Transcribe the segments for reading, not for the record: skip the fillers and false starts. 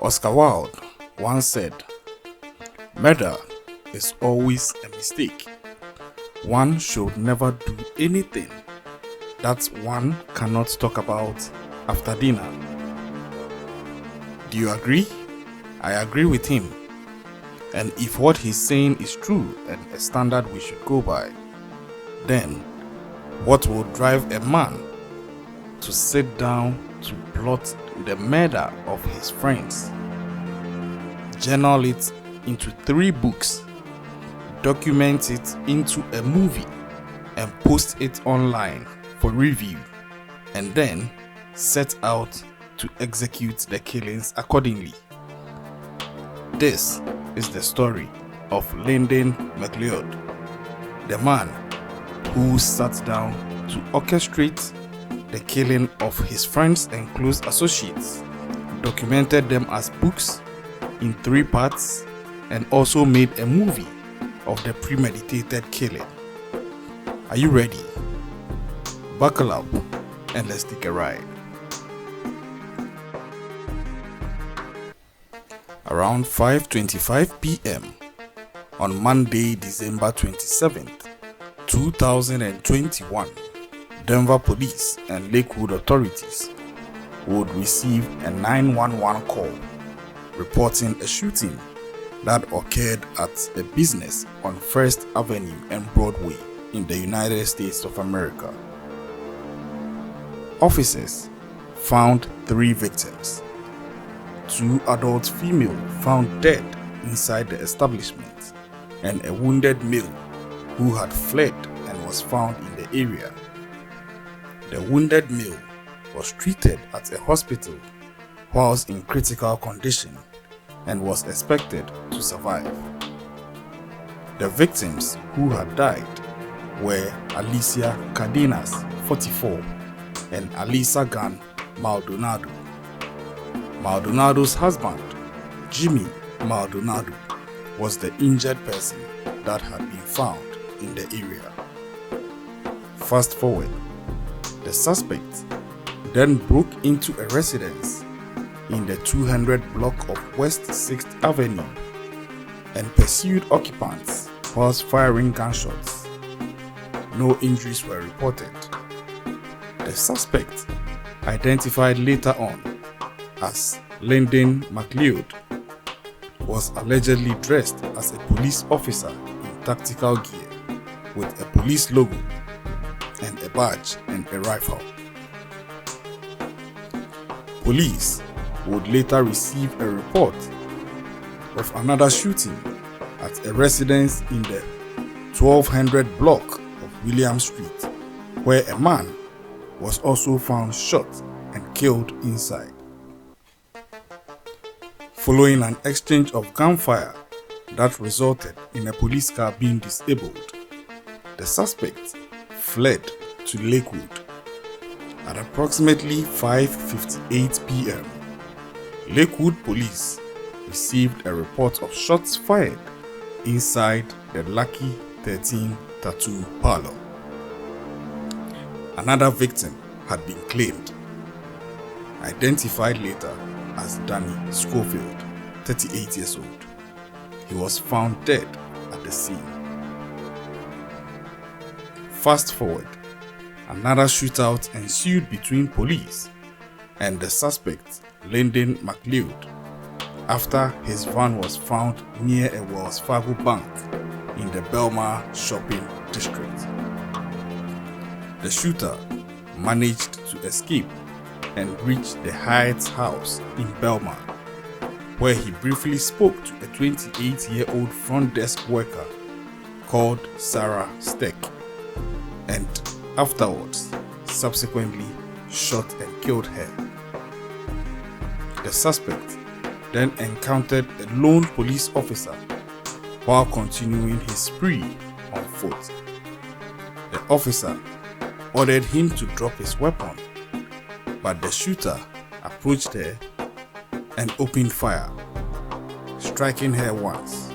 Oscar Wilde once said, "Murder is always a mistake. One should never do anything that one cannot talk about after dinner." Do you agree? I agree with him. And if what he's saying is true and a standard we should go by, then what will drive a man to sit down to plot the murder of his friends, journal it into 3 books, document it into a movie, and post it online for review, and then set out to execute the killings accordingly? This is the story of Lyndon Mcleod, the man who sat down to orchestrate the killing of his friends and close associates, documented them as books in 3 parts, and also made a movie of the premeditated killing. Are you ready? Buckle up and let's take a ride. Around 5:25 p.m. on Monday, December 27th, 2021, Denver police and Lakewood authorities would receive a 911 call reporting a shooting that occurred at a business on First Avenue and Broadway in the United States of America. Officers found 3 victims. 2 adult females found dead inside the establishment, and a wounded male who had fled and was found in the area. The wounded male was treated at a hospital whilst in critical condition and was expected to survive. The victims who had died were Alicia Cardenas, 44, and Alisa Gan Maldonado. Maldonado's husband, Jimmy Maldonado, was the injured person that had been found in the area. Fast forward, the suspect then broke into a residence in the 200 block of West 6th Avenue and pursued occupants whilst firing gunshots. No injuries were reported. The suspect, identified later on as Lyndon Mcleod, was allegedly dressed as a police officer in tactical gear with a police logo and a badge and a rifle. Police would later receive a report of another shooting at a residence in the 1200 block of William Street, where a man was also found shot and killed inside. Following an exchange of gunfire that resulted in a police car being disabled, the suspect fled to Lakewood. At approximately 5:58 p.m., Lakewood police received a report of shots fired inside the Lucky 13 tattoo parlor. Another victim had been claimed, identified later as Danny Schofield, 38 years old. He was found dead at the scene. Fast forward, another shootout ensued between police and the suspect, Lyndon Mcleod, after his van was found near a Wells Fargo bank in the Belmar shopping district. The shooter managed to escape and reached the Hyatt's house in Belmar, where he briefly spoke to a 28-year-old front desk worker called Sarah Steck, and afterwards subsequently shot and killed her. The suspect then encountered a lone police officer while continuing his spree on foot. The officer ordered him to drop his weapon, but the shooter approached her and opened fire, striking her once.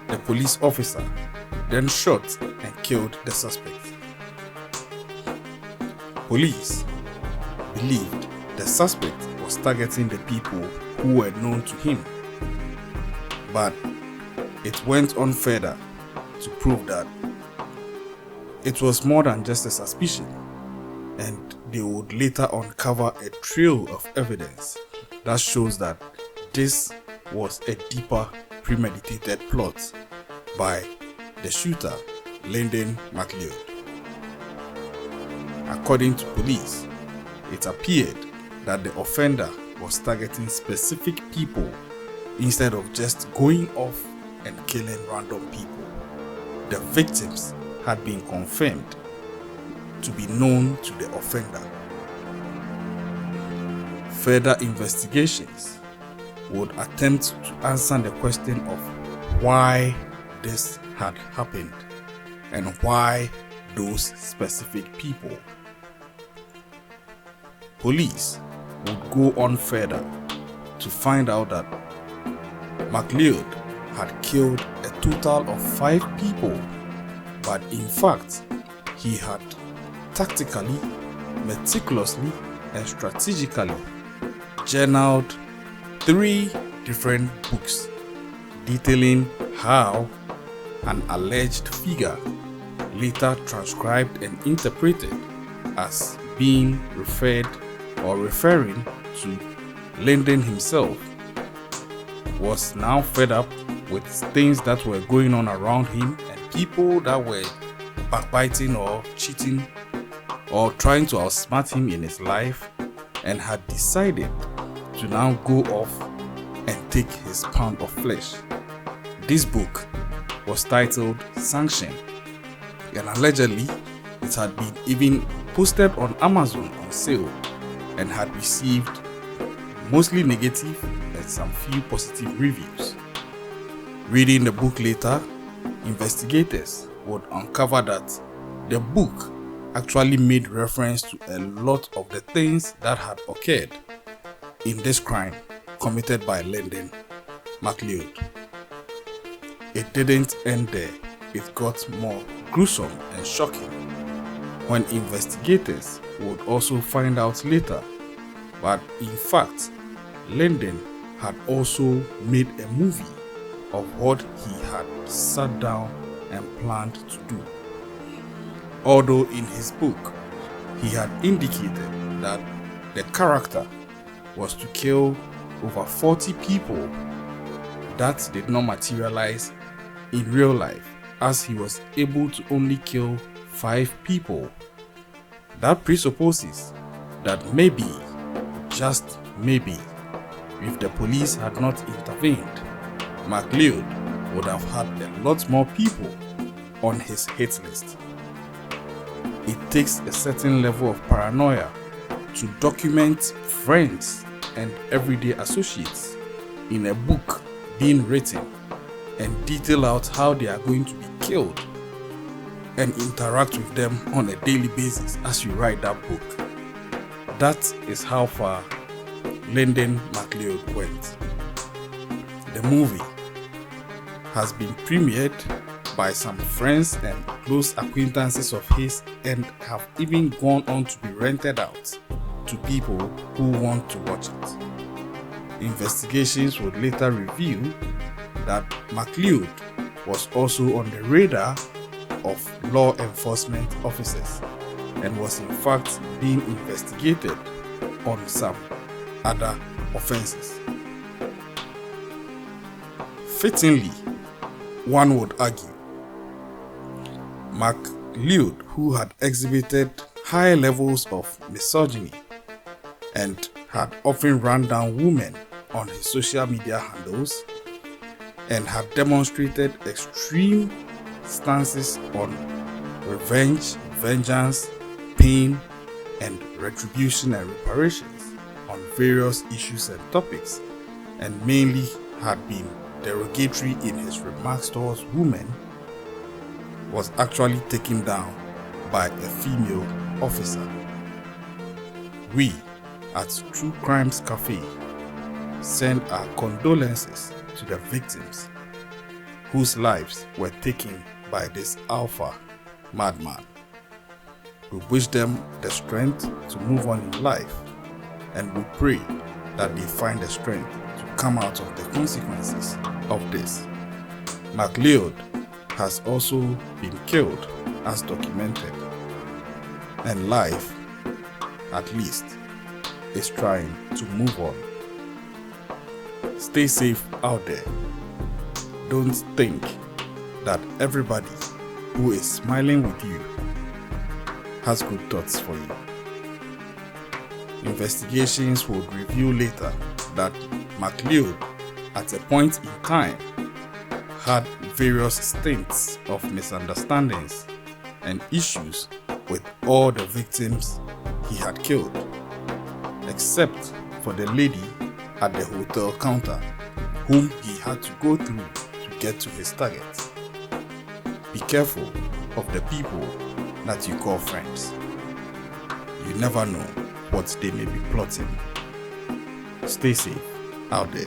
The police officer then shot and killed the suspect. Police believed the suspect was was targeting the people who were known to him. But it went on further to prove that it was more than just a suspicion, and they would later uncover a trail of evidence that shows that this was a deeper premeditated plot by the shooter, Lyndon Mcleod. According to police, it appeared that the offender was targeting specific people instead of just going off and killing random people. The victims had been confirmed to be known to the offender. Further investigations would attempt to answer the question of why this had happened and why those specific people. Police would go on further to find out that Mcleod had killed a total of 5 people, but in fact, he had tactically, meticulously, and strategically journaled 3 different books detailing how an alleged figure, later transcribed and interpreted as being referring to Lyndon himself, was now fed up with things that were going on around him and people that were backbiting or cheating or trying to outsmart him in his life, and had decided to now go off and take his pound of flesh. This book was titled Sanction, and allegedly it had been even posted on Amazon on sale and had received mostly negative and some few positive reviews. Reading the book later, investigators would uncover that the book actually made reference to a lot of the things that had occurred in this crime committed by Lyndon Mcleod. It didn't end there. It got more gruesome and shocking when investigators would also find out later that in fact Lyndon had also made a movie of what he had sat down and planned to do. Although in his book he had indicated that the character was to kill over 40 people, that did not materialize in real life, as he was able to only kill 5 people. That presupposes that maybe, just maybe, if the police had not intervened, Mcleod would have had a lot more people on his hit list. It takes a certain level of paranoia to document friends and everyday associates in a book being written and detail out how they are going to be killed and interact with them on a daily basis as you write that book. That is how far Lyndon Mcleod went. The movie has been premiered by some friends and close acquaintances of his and have even gone on to be rented out to people who want to watch it. Investigations would later reveal that Mcleod was also on the radar of law enforcement officers and was in fact being investigated on some other offenses. Fittingly, one would argue, Mcleod, who had exhibited high levels of misogyny and had often run down women on his social media handles and had demonstrated extreme stances on revenge, vengeance, pain, and retribution and reparations on various issues and topics, and mainly had been derogatory in his remarks towards women, was actually taken down by a female officer. We at True Crimes Cafe send our condolences to the victims whose lives were taken by this alpha madman. We wish them the strength to move on in life, and we pray that they find the strength to come out of the consequences of this. Mcleod has also been killed as documented, and life, at least, is trying to move on. Stay safe out there. Don't think that everybody who is smiling with you has good thoughts for you. Investigations would reveal later that Mcleod, at a point in time, had various stints of misunderstandings and issues with all the victims he had killed, except for the lady at the hotel counter whom he had to go through to get to his target. Be careful of the people that you call friends. You never know what they may be plotting. Stay safe out there.